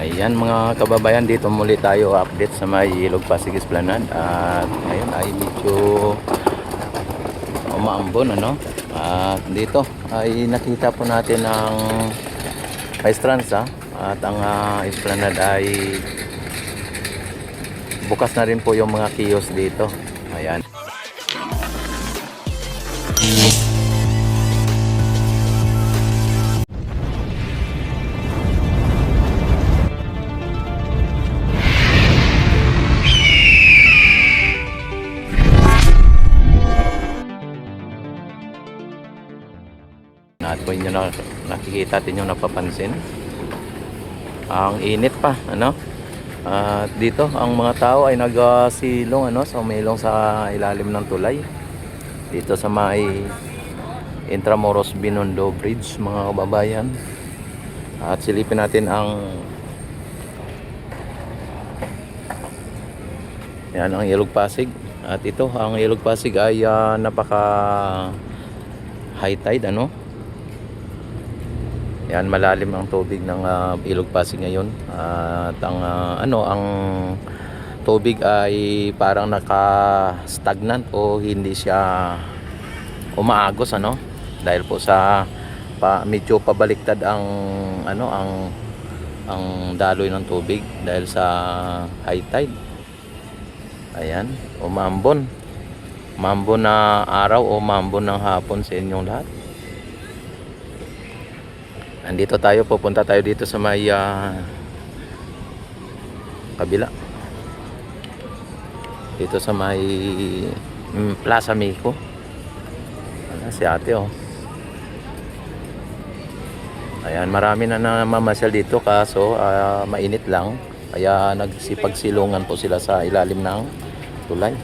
Ayan mga kababayan, dito muli tayo update sa may Ilog Pasig Esplanade. At ngayon ay medyo umaambon, ano. At dito ay nakita po natin ang Maestranza at ang Esplanade ay bukas na rin po yung mga kiosk dito. Ayan. At po inyo nakikita din yung napapansin, ang init pa, ano. At dito ang mga tao ay nagsilong, ano, sumilong sa ilalim ng tulay dito sa may Intramuros Binondo Bridge, mga kababayan. At silipin natin ang Ilog Pasig. At ito ang Ilog Pasig ay napaka high tide, ano. Yan, malalim ang tubig ng Ilog Pasig ngayon. At ang tubig ay parang naka-stagnant o hindi siya umaagos, ano, dahil po sa medyo pabaliktad ang daloy ng tubig dahil sa high tide. Ayan, umambon na araw o umambon ng hapon sa inyong lahat. Andito tayo, pupunta tayo dito sa may kabila. Dito sa may Plaza Mexico. Si ate, oh. Ayan, marami na namamasyal dito kaso mainit lang. Kaya nagsipagsilungan po sila sa ilalim ng tulay.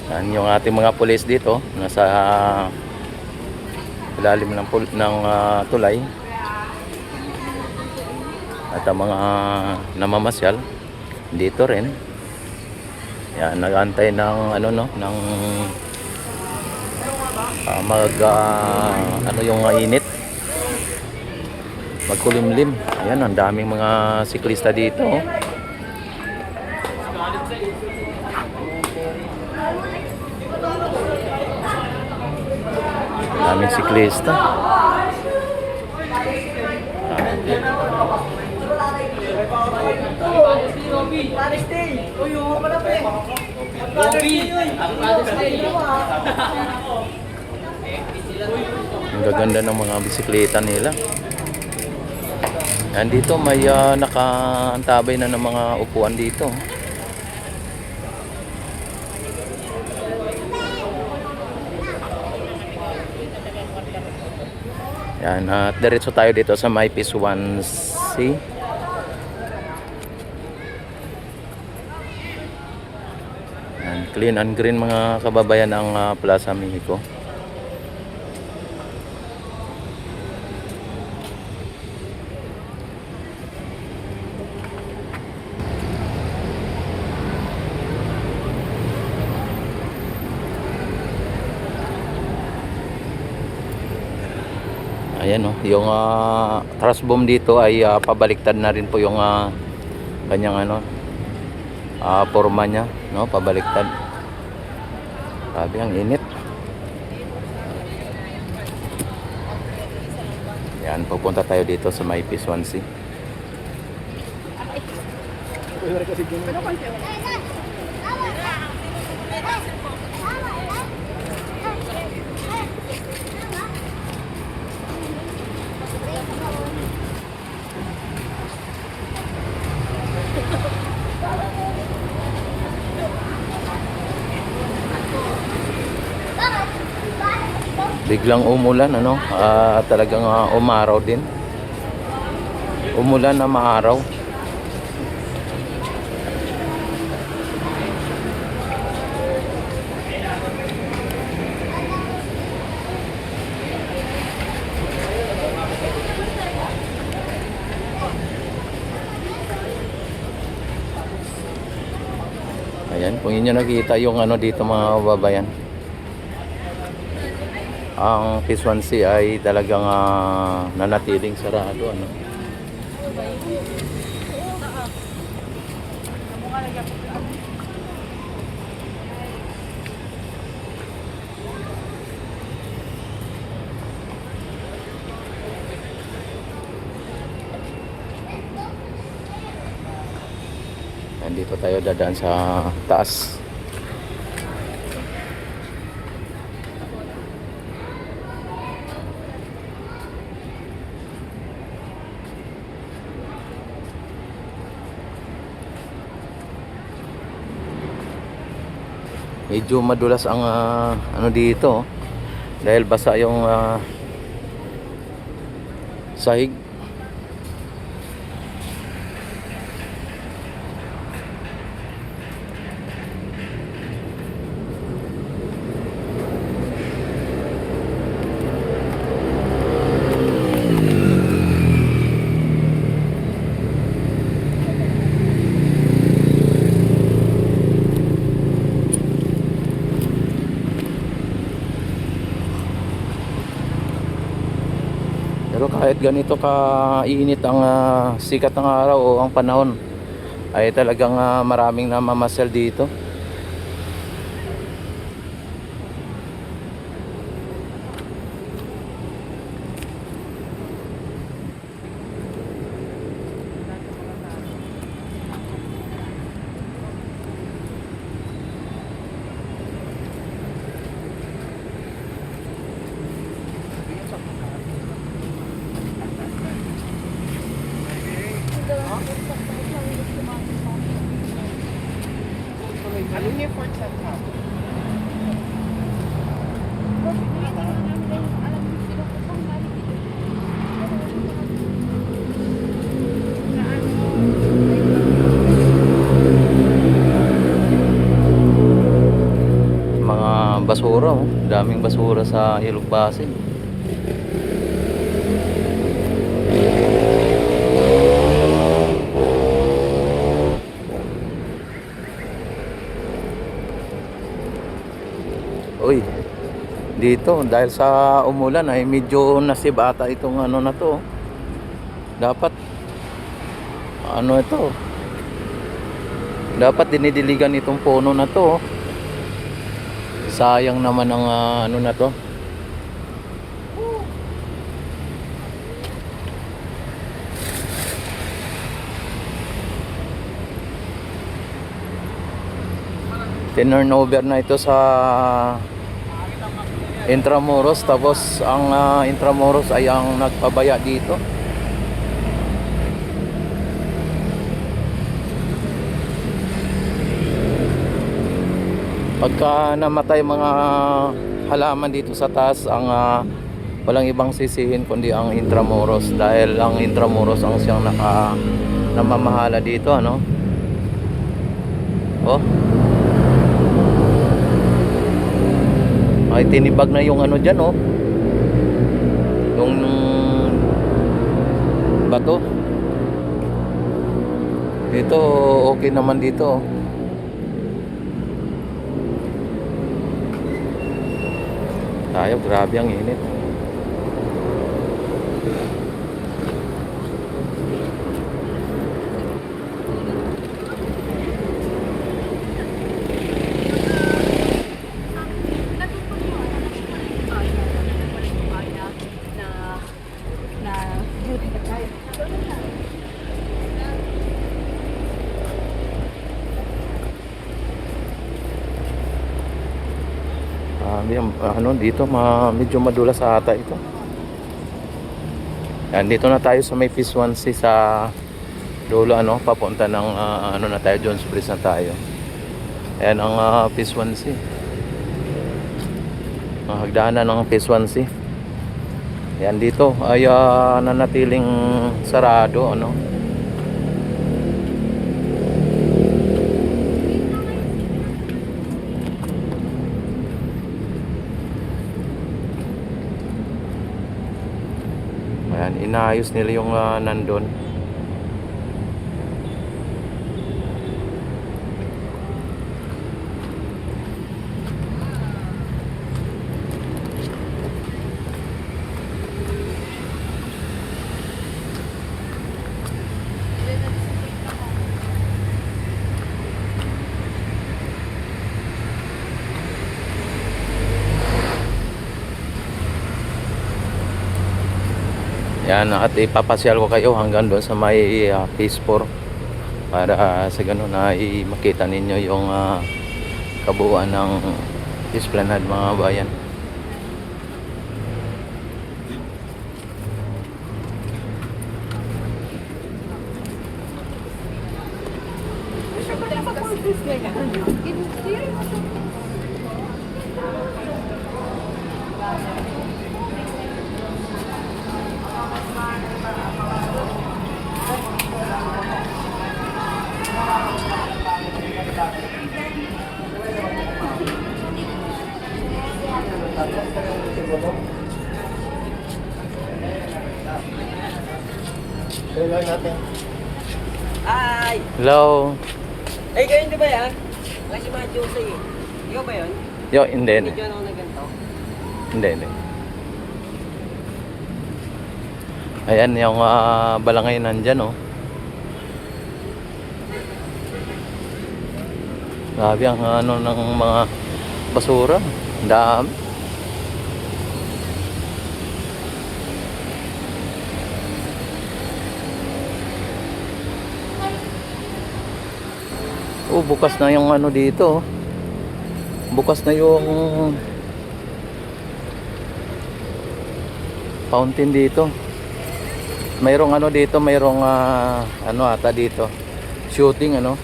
Yan yung ating mga pulis dito, nasa ilalim ng tulay. At ang mga namamasyal dito rin. Yan, nag-aantay ng yung init. Magkulimlim. Ayan, ang daming mga siklista dito, oh. Daming siklista. Ang gaganda ng mga bisikleta nila. Yan, dito may nakaantabay na ng mga upuan dito. Yan, at diretso tayo dito sa may Phase 1C. Yan, clean and green, mga kababayan, ang Plaza Mexico. Ayan, oh, yung truss boom dito ay pabaliktad na rin po yung kanyang forma niya, no, pabaliktad. Sabi, ang init. Yan, pupunta tayo dito sa may Phase 1C. Biglang umulan, ano, talagang umaraw din. Umulan na maaraw. Yan, kung inyo nakita yung ano dito mga kababayan. Ang P1C ay talagang nanatiling sarado, ano. Dito tayo dadaan sa taas. Medyo madulas ang ano dito dahil basa yung sahig. Pero kahit ganito ka-init ang sikat ng araw o ang panahon, ay talagang maraming namamasyal dito. Ano niya for chat ka? Mga basura, oh. Daming basura sa Ilog Pasig. Uy, dito dahil sa umulan ay medyo nasib ata itong ano na to. Dapat ano ito? Dapat dinidiligan itong puno na to. Sayang naman ang ano na to. Turnover na ito sa Intramuros, tapos ang Intramuros ay ang nagpabaya dito. Pagka namatay mga halaman dito sa taas, ang walang ibang sisihin kundi ang Intramuros, dahil ang Intramuros ang siyang namamahala dito, ano. Oh, ay tinibag na yung ano dyan, oh, yung bato dito. Okay naman dito, oh. Tayo, grabe ang init. Ano dito, medyo madulas sa ata ito. Yan, dito na tayo sa may P1C sa dulo, ano, papunta ng ano na tayo, Jones Bridge na tayo. Ayan ang P1C. Ang hagdanan ng P1C. Yan, dito ay nanatiling sarado, ano. Ayan, inaayos nila yung nandun. Yan, at ipapasyal ko kayo hanggang doon sa may phase 4 para sa ganun na makita ninyo yung kabuuan ng Esplanade mga bayan. Ay! Hello. Ay, kayo hindi ba yan? Kasi mga Jose eh. Ikaw ba yun? Yo, hindi. Hindi ako na ganito. Hindi. Ayan yung balangay nandyan, oh. Grabe ang ano ng mga basura. Ang dami. Oh, bukas na yung ano dito, oh. Bukas na yung fountain dito. Mayroong ano dito, mayroong ano ata dito. Shooting ano.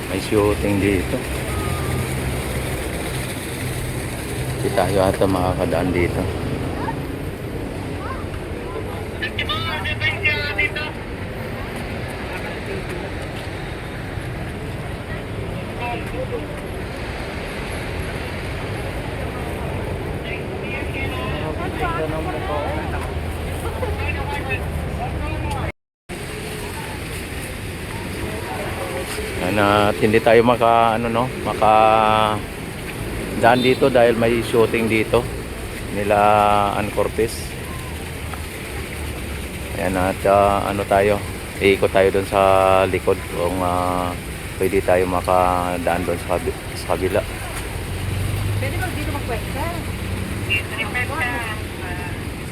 May shooting dito. Hindi tayo ata makakadaan dito. Na hindi tayo maka daan dito dahil may shooting dito nila Ann Cortez. Ayan, at ano tayo, iikot tayo doon sa likod kung pwede tayo makadaan doon sa kabila. Pwede ba dito magkwesta?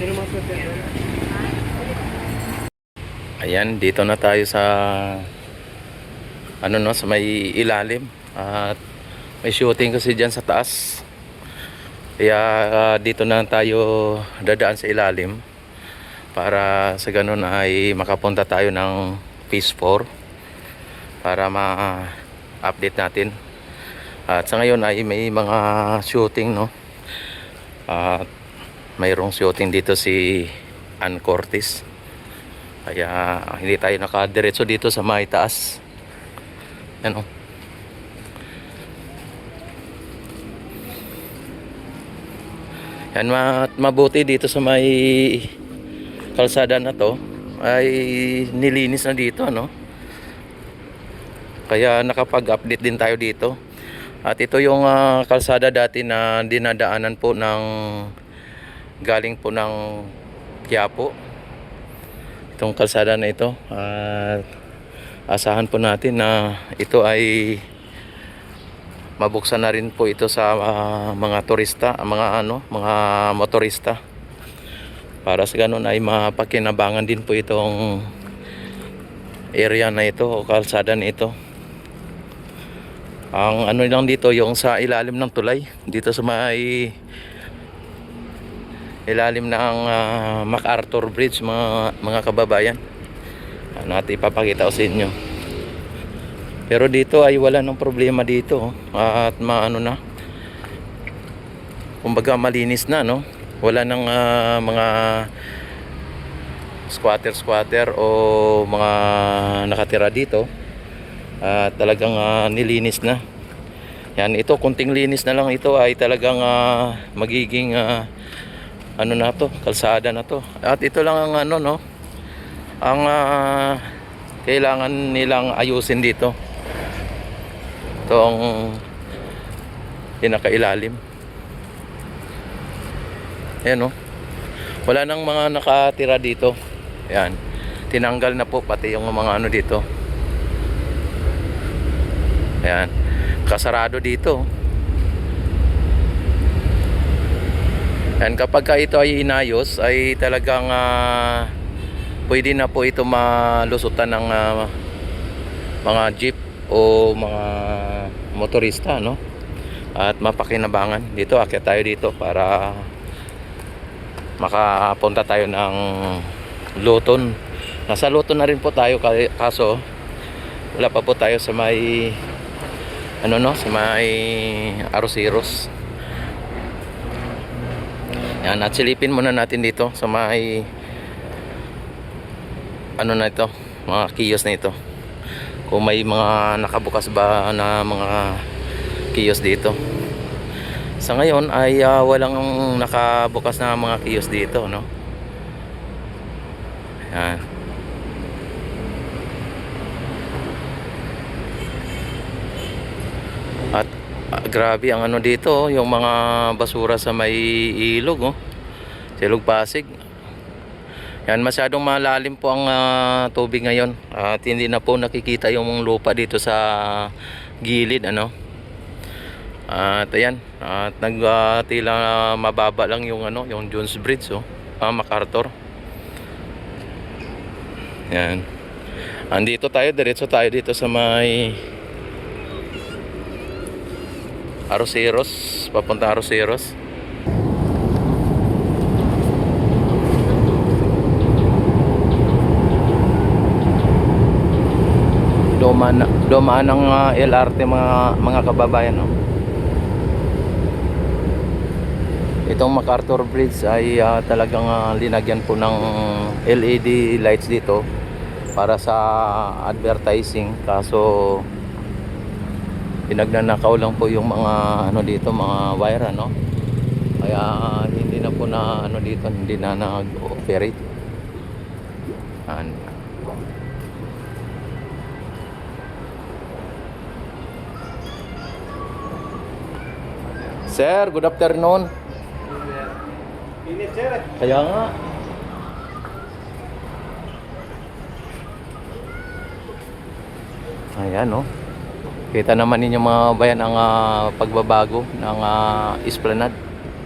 Sino magkwesta? Ayan, dito na tayo sa ano no, sa may ilalim at may shooting kasi dyan sa taas, kaya dito na tayo dadaan sa ilalim para sa ganun ay makapunta tayo ng phase 4 para ma-update natin. At sa ngayon ay may mga shooting, no, at mayroong shooting dito si Ann Cortez, kaya hindi tayo nakadiretso dito sa may taas. Ano? Yan, mabuti dito sa may kalsada na to ay nilinis na dito, no? Kaya nakapag-update din tayo dito. At ito yung kalsada dati na dinadaanan po ng galing po ng Quiapo. Itong kalsada na ito, at asahan po natin na ito ay mabuksan na rin po ito sa mga turista, mga motorista, para sa ganun ay mapakinabangan din po itong area na ito o kalsada na ito. Ang ano lang dito, yung sa ilalim ng tulay, dito sa may ilalim ng MacArthur Bridge, mga kababayan. Natin ipapakita ko sa inyo. Pero dito ay wala nang problema dito, at maano na, kumbaga malinis na, no? Wala nang mga squatter o mga nakatira dito, at talagang nilinis na. Yan, ito kunting linis na lang ito ay talagang magiging ano na to, kalsada na to. At ito lang ang ano, no, ang kailangan nilang ayusin dito, itong pinakailalim. Ayan, no, wala nang mga nakatira dito, Yan. Tinanggal na po pati yung mga ano dito. Ayan. Kasarado dito. Yan, kapag ka ito ay inayos ay talagang pwede na po ito malusutan ng mga jeep o mga motorista, no? At mapakinabangan. Dito, akyat tayo dito para makapunta tayo ng Luton. Nasa Luton na rin po tayo, kaso wala pa po tayo sa may ano, no, sa may Arroceros. Yan, at silipin muna natin dito sa may ano na ito, mga kiosk na ito, kung may mga nakabukas ba na mga kiosk dito. Sa ngayon ay walang nakabukas na mga kiosk dito, no? Yan. At grabe ang ano dito, yung mga basura sa may ilog, oh. Sa Ilog Pasig. Yan, masyadong malalim po ang tubig ngayon. At hindi na po nakikita yung lupa dito sa gilid, ano. At ayan, at tila mababa lang yung ano, yung Jones Bridge, oh. MacArthur. Yan. Andito tayo, diretso tayo dito sa may Arroceros, papunta Arroceros. Dumaan ng LRT mga kababayan, no? Itong MacArthur Bridge ay talagang linagyan po ng LED lights dito para sa advertising, kaso pinagnanakaw lang po yung mga ano dito, mga wire, ano, kaya hindi na po na ano dito, hindi na nag-operate. Sir, good afternoon. Init, sir. Kaya nga. Ayan, no. Kita naman ninyo mga bayan ang pagbabago ng esplanade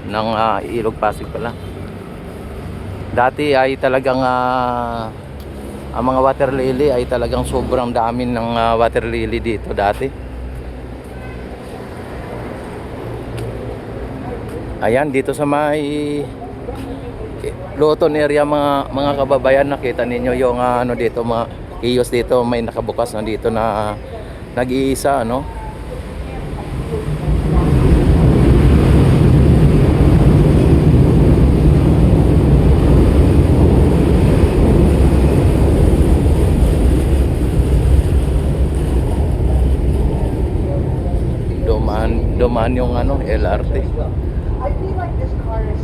ng Ilog Pasig pala. Dati ay talagang ang mga water lily ay talagang sobrang dami ng water lily dito dati. Ayan, dito sa may Luton area mga kababayan, nakita ninyo yung ano dito, mga kiosk dito, may nakabukas na dito na nag-iisa, ano. Dumaan yung ano, LRT. I feel like this car is,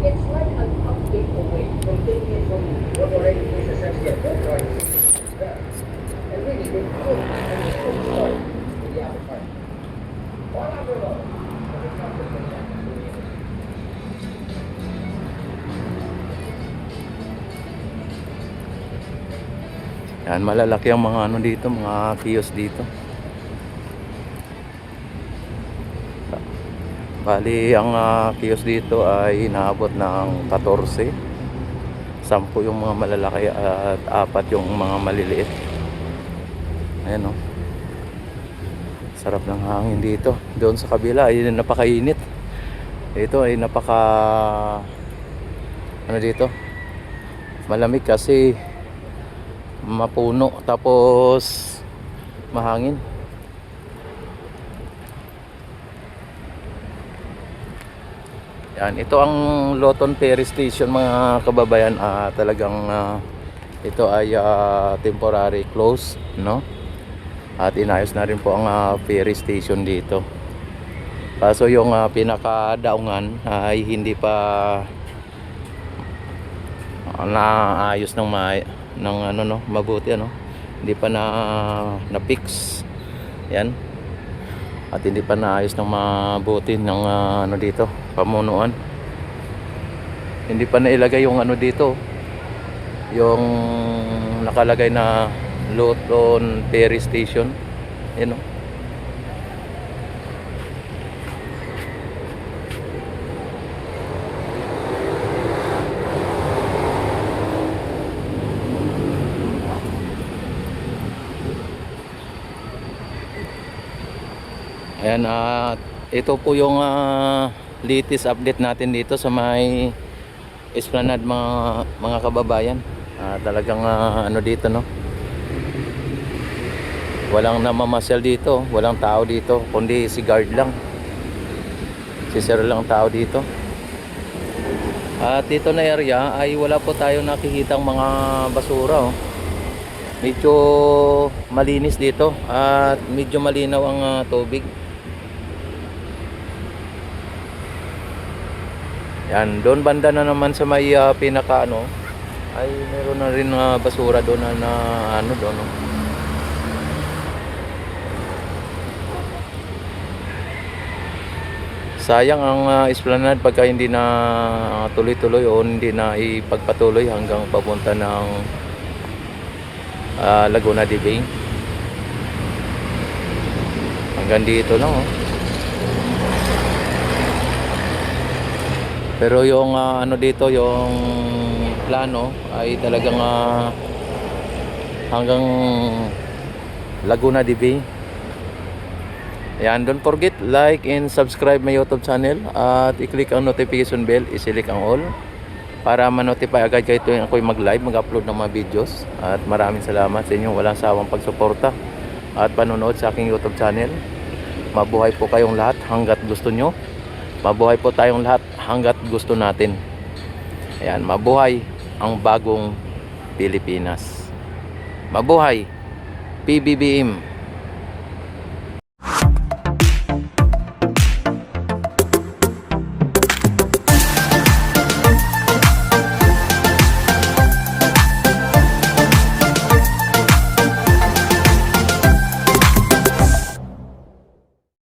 it's like an update away from taking it from what already is essentially a good car and really good food and it's good start with the Apple Car. One hour long, but it's not just like that. Yan, malalaki ang mga ano dito, mga kiosk dito. Bali, ang kiosk dito ay inaabot ng 14. 10 yung mga malalaki at 4 yung mga maliliit. Ayan, no. Sarap ng hangin dito. Doon sa kabila ay napakainit. Ito ay ano dito, malamig kasi mapuno tapos mahangin. Yan, ito ang Luton Ferry Station mga kababayan. Talagang ito ay temporary close, no? At inayos na rin po ang ferry station dito. Kaso yung pinakadaungan ay hindi pa naayos ng ano, no, mabuti, ano. Hindi pa na-fix. Yan. At hindi pa naayos ng mabuti ng ano dito, pamunuan. Hindi pa nailagay yung ano dito, yung nakalagay na Luton Ferry Station. Yun o. Ayan, at ito po yung latest update natin dito sa may Esplanade, mga kababayan. Talagang ano dito, no, walang namamasyal dito, walang tao dito, kundi si guard lang, si sir lang tao dito. At dito na area ay wala po tayo nakikitang mga basura, oh. Medyo malinis dito at medyo malinaw ang tubig. Yan, doon banda na naman sa may pinaka ano, ay meron na rin basura doon na ano doon, no? Sayang ang Esplanade pagka hindi na tuloy-tuloy o hindi na ipagpatuloy hanggang papunta ng Laguna de Bay. Hanggang dito lang, oh. Pero yung ano dito, yung plano ay talagang hanggang Laguna de Bay. Ayan, don't forget like and subscribe my YouTube channel at i-click ang notification bell, i-select ang all para ma-notify agad kayo tuwing ako'y mag-live, mag-upload ng mga videos. At maraming salamat sa inyong walang sawang pagsuporta at panonood sa aking YouTube channel. Mabuhay po kayong lahat hanggat gusto nyo. Mabuhay po tayong lahat hanggat gusto natin. Ayan, mabuhay ang bagong Pilipinas. Mabuhay PBBM.